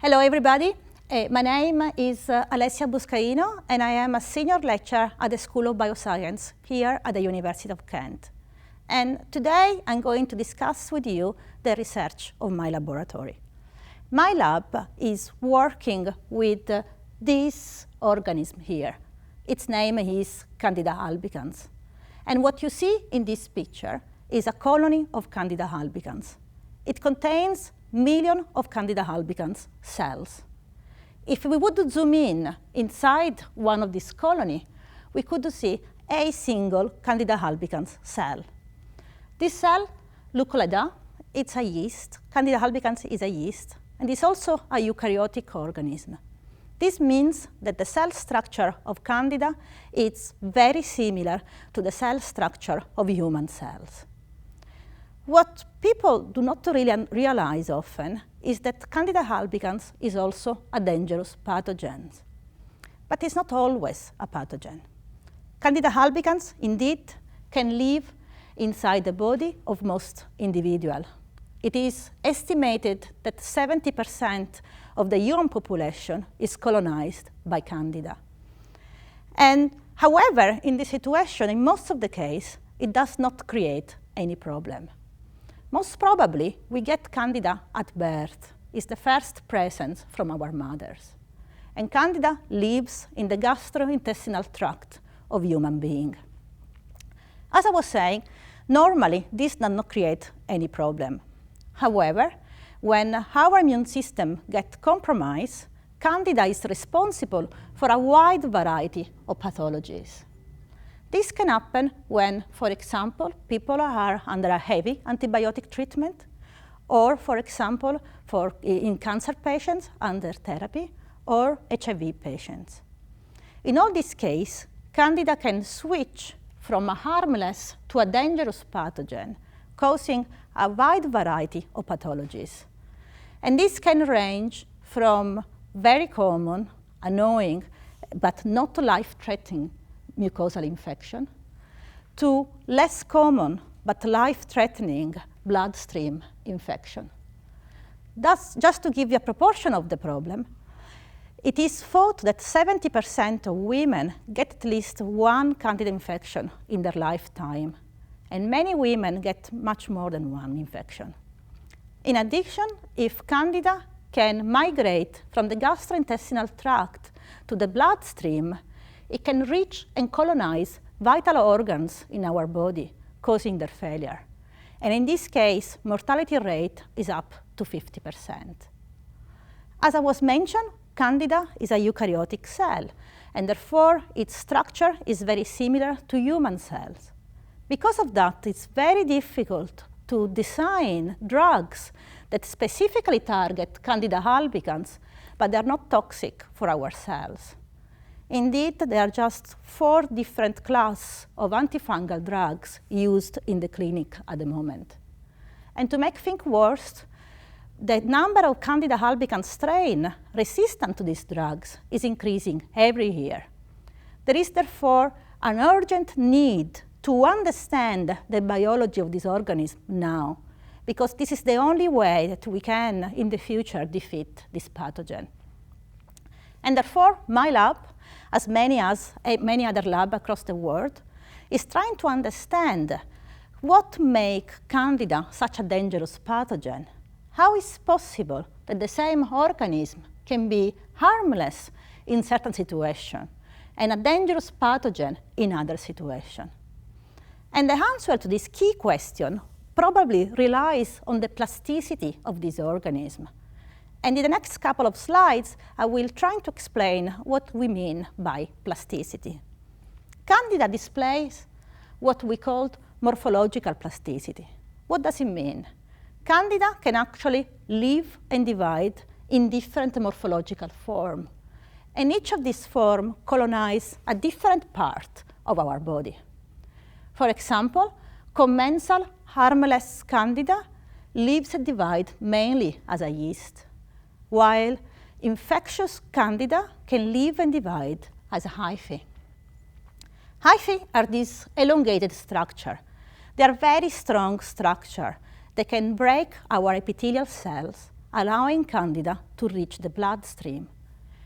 Hello, everybody. My name is Alessia Buscaino, and I am a senior lecturer at the School of Bioscience here at the University of Kent. And today, I'm going to discuss with you the research of my laboratory. My lab is working with this organism here. Its name is Candida albicans. And what you see in this picture is a colony of Candida albicans. It contains millions of Candida albicans cells. If we would zoom in inside one of these colonies, we could see a single Candida albicans cell. This cell looks like that. It's a yeast. Candida albicans is a yeast, and it's also a eukaryotic organism. This means that the cell structure of Candida is very similar to the cell structure of human cells. What people do not really realize often is that Candida albicans is also a dangerous pathogen. But it's not always a pathogen. Candida albicans, indeed, can live inside the body of most individuals. It is estimated that 70% of the human population is colonized by Candida. And however, in this situation, in most of the cases, it does not create any problem. Most probably, we get Candida at birth. It's the first presence from our mothers. And Candida lives in the gastrointestinal tract of human being. As I was saying, normally, this does not create any problem. However, when our immune system gets compromised, Candida is responsible for a wide variety of pathologies. This can happen when, for example, people are under a heavy antibiotic treatment, or, for example, in cancer patients under therapy, or HIV patients. In all these cases, Candida can switch from a harmless to a dangerous pathogen, causing a wide variety of pathologies. And this can range from very common, annoying, but not life-threatening mucosal infection, to less common but life-threatening bloodstream infection. Thus, just to give you a proportion of the problem, it is thought that 70% of women get at least one Candida infection in their lifetime, and many women get much more than one infection. In addition, if Candida can migrate from the gastrointestinal tract to the bloodstream, it can reach and colonize vital organs in our body, causing their failure. And in this case, mortality rate is up to 50%. As I was mentioned, Candida is a eukaryotic cell, and therefore its structure is very similar to human cells. Because of that, it's very difficult to design drugs that specifically target Candida albicans, but they're not toxic for our cells. Indeed, there are just 4 different classes of anti-fungal drugs used in the clinic at the moment. And to make things worse, the number of Candida albicans strains resistant to these drugs is increasing every year. There is therefore an urgent need to understand the biology of this organism now, because this is the only way that we can, in the future, defeat this pathogen. And therefore, my lab, as many other labs across the world, is trying to understand what makes Candida such a dangerous pathogen. How is it possible that the same organism can be harmless in certain situations and a dangerous pathogen in other situations? And the answer to this key question probably relies on the plasticity of this organism. And in the next couple of slides, I will try to explain what we mean by plasticity. Candida displays what we call morphological plasticity. What does it mean? Candida can actually live and divide in different morphological forms. And each of these forms colonizes a different part of our body. For example, commensal harmless Candida lives and divides mainly as a yeast, while infectious Candida can live and divide as a hyphae. Hyphae are these elongated structures. They are very strong structures. They can break our epithelial cells allowing Candida to reach the bloodstream.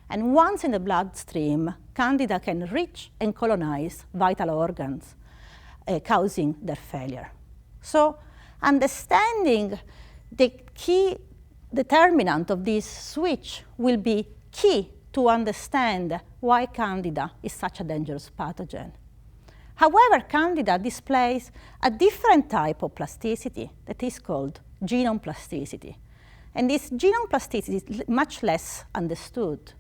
And once in the bloodstream, Candida can reach and colonize vital organs, causing their failure. So understanding the key determinant of this switch will be key to understand why Candida is such a dangerous pathogen. However, Candida displays a different type of plasticity that is called genome plasticity. And this genome plasticity is much less understood.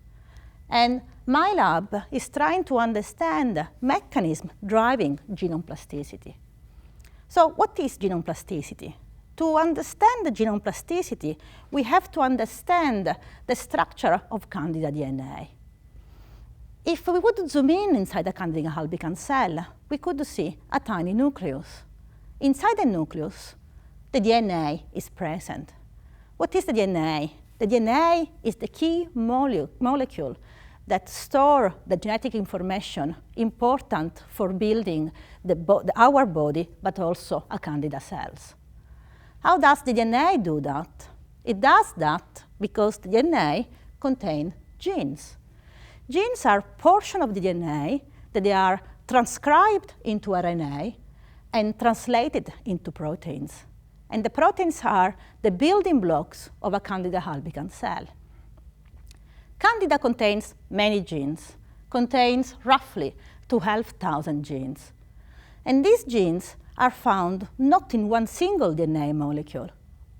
And my lab is trying to understand the mechanism driving genome plasticity. So what is genome plasticity? To understand the genome plasticity, we have to understand the structure of Candida DNA. If we would zoom in inside the Candida albicans cell, we could see a tiny nucleus. Inside the nucleus, the DNA is present. What is the DNA? The DNA is the key molecule that stores the genetic information important for building our body, but also a Candida cells. How does the DNA do that? It does that because the DNA contains genes. Genes are portions of the DNA that they are transcribed into RNA and translated into proteins. And the proteins are the building blocks of a Candida albicans cell. Candida contains many genes, contains roughly 12,000 genes. And these genes are found not in one single DNA molecule,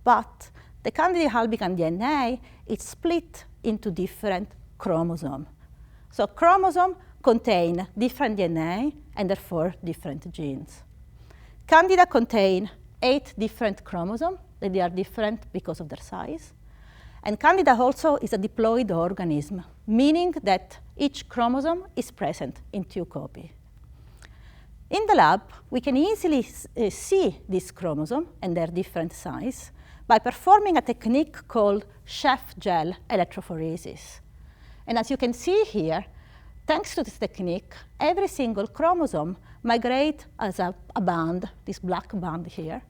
but the Candida albicans DNA is split into different chromosomes. So chromosomes contain different DNA and therefore different genes. Candida contain 8 different chromosomes, that they are different because of their size. And Candida also is a diploid organism, meaning that each chromosome is present in 2 copies. In the lab, we can easily see this chromosome and their different size by performing a technique called chef gel electrophoresis. And as you can see here, thanks to this technique, every single chromosome migrates as a band, this black band here,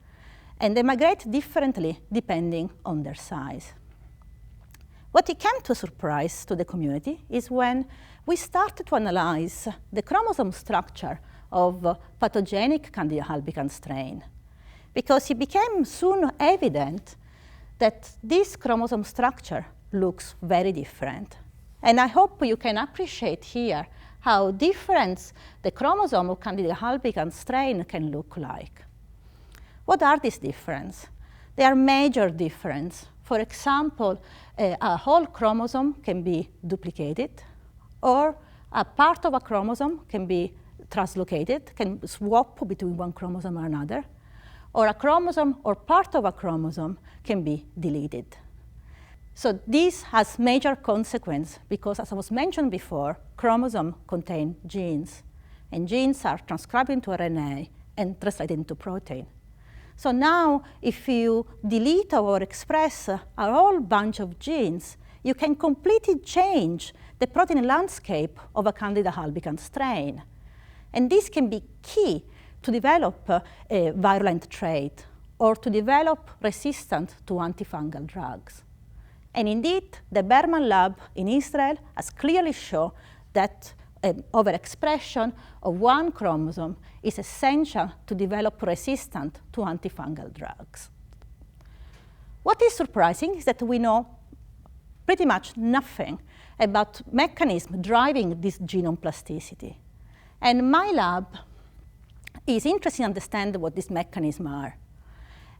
and they migrate differently depending on their size. What it came to surprise to the community is when we started to analyze the chromosome structure of pathogenic Candida albicans strain, because it became soon evident that this chromosome structure looks very different. And I hope you can appreciate here how different the chromosome of Candida albicans strain can look like. What are these differences? They are major differences. For example, a whole chromosome can be duplicated, or a part of a chromosome can be translocated, can swap between one chromosome or another, or a chromosome or part of a chromosome can be deleted. So this has major consequence because, as I was mentioned before, chromosomes contain genes, and genes are transcribed into RNA and translated into protein. So now, if you delete or express a whole bunch of genes, you can completely change the protein landscape of a Candida albicans strain. And this can be key to develop a virulent trait or to develop resistance to anti-fungal drugs. And indeed, the Berman lab in Israel has clearly shown that overexpression of one chromosome is essential to develop resistance to antifungal drugs. What is surprising is that we know pretty much nothing about mechanisms driving this genome plasticity. And my lab is interested in understanding what these mechanisms are.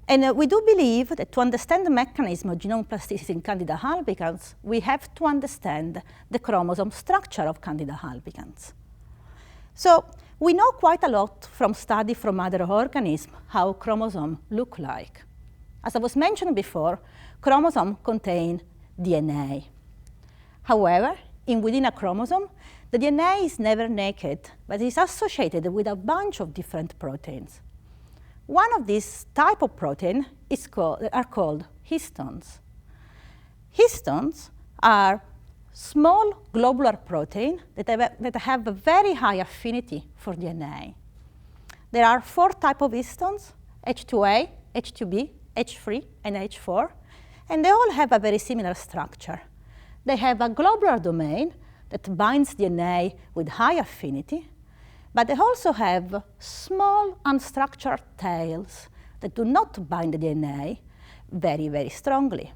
And we do believe that to understand the mechanism of genome plasticity in Candida albicans, we have to understand the chromosome structure of Candida albicans. So we know quite a lot from study from other organisms how chromosomes look like. As I was mentioned before, chromosomes contain DNA. However, within a chromosome, the DNA is never naked, but is associated with a bunch of different proteins. One of these type of proteins are called histones. Histones are small globular proteins that have a very high affinity for DNA. There are 4 types of histones, H2A, H2B, H3, and H4. And they all have a very similar structure. They have a globular domain that binds DNA with high affinity, but they also have small unstructured tails that do not bind the DNA very, very strongly.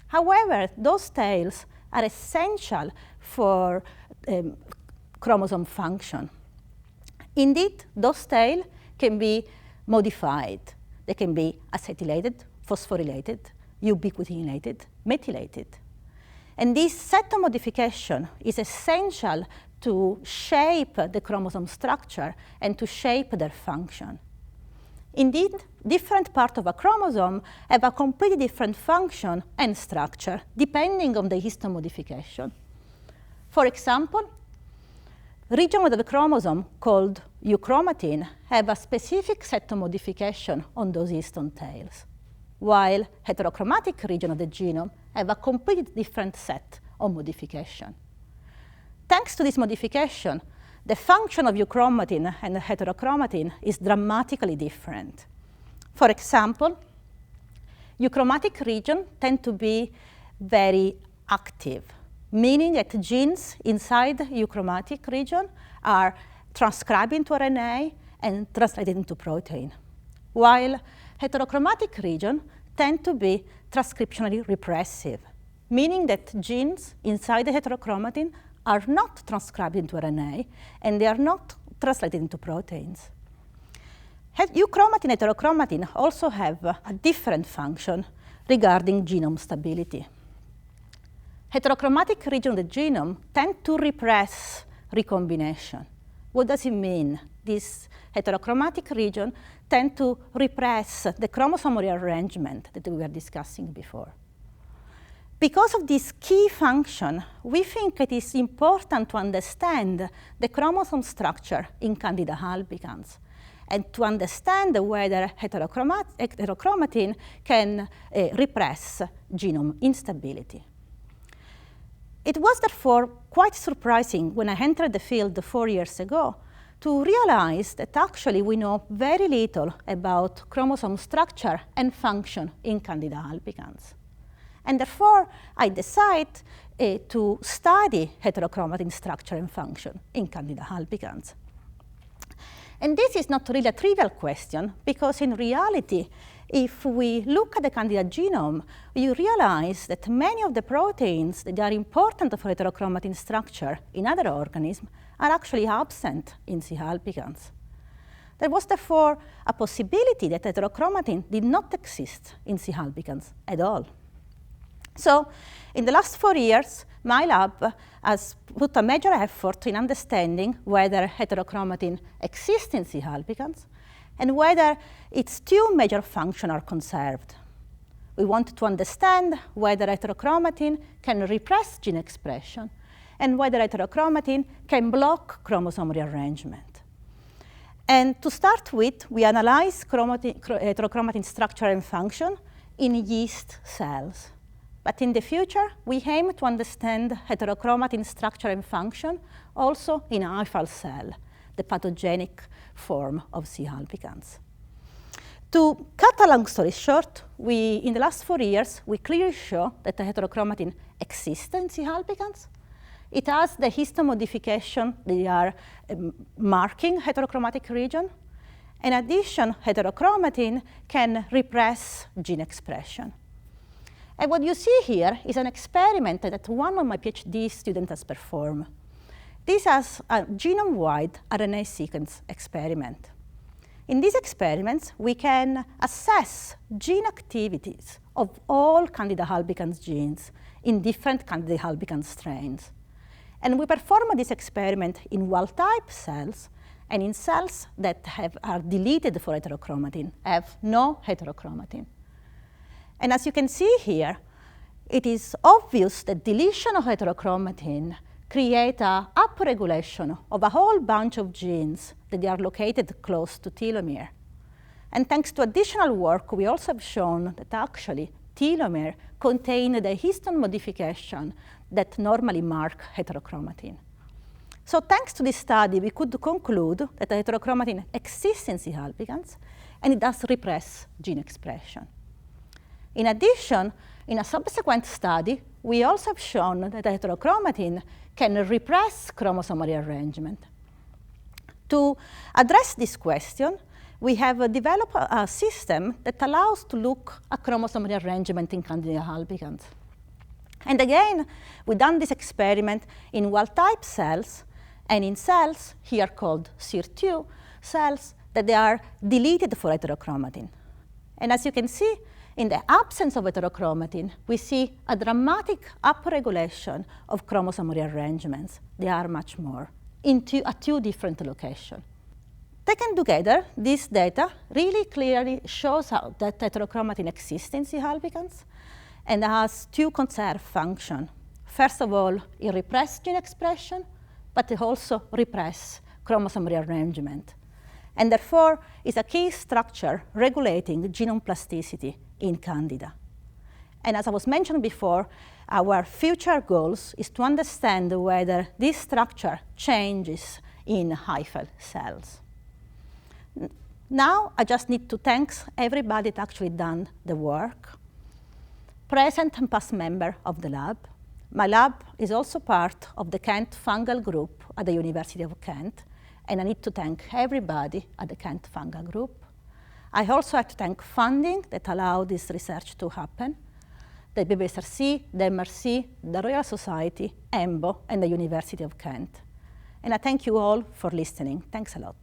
However, those tails are essential for chromosome function. Indeed, those tails can be modified. They can be acetylated, phosphorylated, ubiquitinated, methylated. And this set of modification is essential to shape the chromosome structure and to shape their function. Indeed, different parts of a chromosome have a completely different function and structure depending on the histone modification. For example, regions of the chromosome called euchromatin have a specific set of modification on those histone tails, while heterochromatic regions of the genome have a completely different set of modification. Thanks to this modification, the function of euchromatin and heterochromatin is dramatically different. For example, euchromatic regions tend to be very active, meaning that genes inside the euchromatic region are transcribed into RNA and translated into protein, while heterochromatic regions tend to be transcriptionally repressive, meaning that genes inside the heterochromatin are not transcribed into RNA, and they are not translated into proteins. Euchromatin and heterochromatin also have a different function regarding genome stability. Heterochromatic regions of the genome tend to repress recombination. What does it mean? These heterochromatic regions tend to repress the chromosomal rearrangement that we were discussing before. Because of this key function, we think it is important to understand the chromosome structure in Candida albicans and to understand whether heterochromatin can repress genome instability. It was therefore quite surprising when I entered the field 4 years ago to realize that actually we know very little about chromosome structure and function in Candida albicans. And therefore, I decided to study heterochromatin structure and function in Candida albicans. And this is not really a trivial question, because in reality, if we look at the Candida genome, you realize that many of the proteins that are important for heterochromatin structure in other organisms are actually absent in C. albicans. There was therefore a possibility that heterochromatin did not exist in C. albicans at all. So in the last 4 years, my lab has put a major effort in understanding whether heterochromatin exists in C. albicans and whether its two major functions are conserved. We want to understand whether heterochromatin can repress gene expression and whether heterochromatin can block chromosome rearrangement. And to start with, we analyze heterochromatin structure and function in yeast cells. But in the future, we aim to understand heterochromatin structure and function also in Eiffel cell, the pathogenic form of C. albicans. To cut a long story short, in the last 4 years, we clearly show that the heterochromatin exists in C. albicans. It has the histone modification that are marking heterochromatic region. In addition, heterochromatin can repress gene expression. And what you see here is an experiment that one of my PhD students has performed. This is a genome-wide RNA sequence experiment. In these experiments, we can assess gene activities of all Candida albicans genes in different Candida albicans strains. And we perform this experiment in wild-type cells and in cells that are deleted for heterochromatin, have no heterochromatin. And as you can see here, it is obvious that deletion of heterochromatin creates an upregulation of a whole bunch of genes that are located close to telomere. And thanks to additional work, we also have shown that actually telomere contain the histone modification that normally mark heterochromatin. So thanks to this study, we could conclude that the heterochromatin exists in C. albicans, and it does repress gene expression. In addition, in a subsequent study, we also have shown that heterochromatin can repress chromosomal rearrangement. To address this question, we have developed a system that allows to look at chromosomal rearrangement in Candida albicans. And again, we've done this experiment in wild-type cells and in cells here called SIR2 cells that they are deleted for heterochromatin. And as you can see, in the absence of heterochromatin, we see a dramatic upregulation of chromosomal rearrangements. They are much more at two different locations. Taken together, this data really clearly shows how that heterochromatin exists in C. albicans and has two conserved functions. First of all, it represses gene expression, but it also represses chromosome rearrangement. And therefore, is a key structure regulating genome plasticity in Candida. And as I was mentioned before, our future goals is to understand whether this structure changes in hyphal cells. Now, I just need to thank everybody that actually done the work, present and past member of the lab. My lab is also part of the Kent fungal group at the University of Kent, and I need to thank everybody at the Kent fungal group. I also have to thank funding that allowed this research to happen, the BBSRC, the MRC, the Royal Society, EMBO, and the University of Kent. And I thank you all for listening. Thanks a lot.